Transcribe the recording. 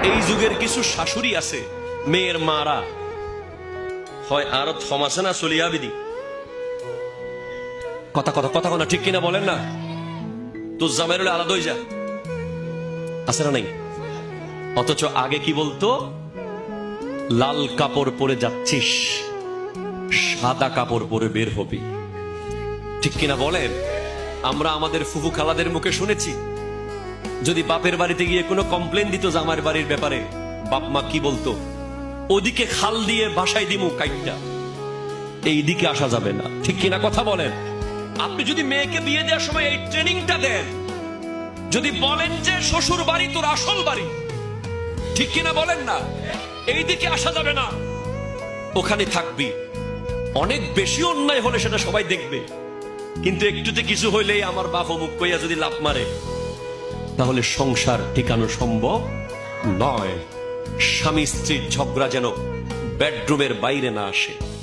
এই যুগের কিছু শাশুড়ি আছে, মেয়ের মারা হয় আর থমাসে না চলিয়া বিধি কথা কথা কথা কথা ঠিক কিনা বলেন না? তোর জামাই হলে আলাদা হয়ে যা, আছে না নাই? অথচ আগে কি বলতো, লাল কাপড় পরে যাচ্ছিস, সাদা কাপড় পরে বের হবি। ঠিক কিনা বলেন? আমরা আমাদের ফুফু খালাদের মুখে শুনেছি, যদি বাপের বাড়িতে গিয়ে কোনো কমপ্লেন দিত জামার বাড়ির ব্যাপারে, বাপ মা কি বলতো, ওদিকে খাল দিয়ে বাসায় দিমু কাইটটা, এই দিকে আসা যাবে না। ঠিক কিনা কথা বলেন? আপনি যদি মেয়েকে বিয়ে দেওয়ার সময় এই ট্রেনিংটা দেন, যদি বলেন যে শ্বশুর বাড়ি তোর আসল বাড়ি, ঠিক কিনা বলেন না, এই দিকে আসা যাবে না, ওখানে থাকবি। অনেক বেশি অন্যায় হলে সেটা সবাই দেখবে, কিন্তু একটুতে কিছু হইলেই আমার বাপ অমুক কইয়া যদি লাফ মারে, তাহলে সংসার টিকানো সম্ভব নয়। স্বামী স্ত্রীর ঝগড়া যেন বেডরুমের বাইরে না আসে।